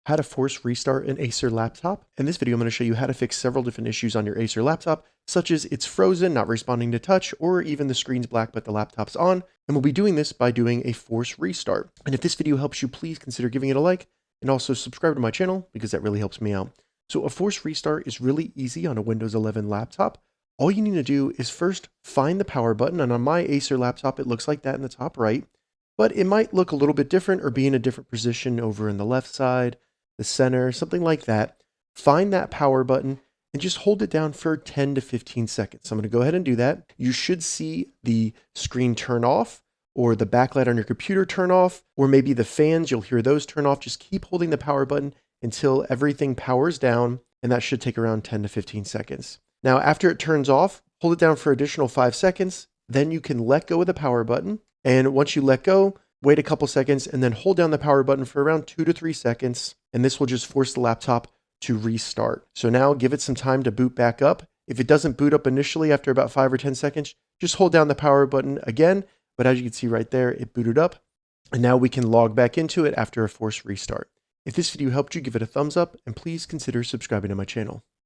how to force restart an Acer laptop. In this video, I'm going to show you how to fix several different issues on your Acer laptop, such as it's frozen, not responding to touch, or even the screen's black but the laptop's on. And we'll be doing this by doing a force restart. And if this video helps you, please consider giving it a like and also subscribe to my channel because that really helps me out. So a force restart is really easy on a Windows 11 laptop. All you need to do is first find the power button, and on my Acer laptop, it looks like that in the top right, but it might look a little bit different or be in a different position over in the left side, the center, something like that. Find that power button and just hold it down for 10 to 15 seconds. So I'm going to go ahead and do that. You should see the screen turn off or the backlight on your computer turn off, or maybe the fans, you'll hear those turn off. Just keep holding the power button until everything powers down, and that should take around 10 to 15 seconds. Now, after it turns off, hold it down for additional 5 seconds. Then you can let go of the power button. And once you let go, wait a couple seconds and then hold down the power button for around 2 to 3 seconds. And this will just force the laptop to restart. So now give it some time to boot back up. If it doesn't boot up initially after about 5 or 10 seconds, just hold down the power button again. But as you can see right there, it booted up. And now we can log back into it after a forced restart. If this video helped you, give it a thumbs up and please consider subscribing to my channel.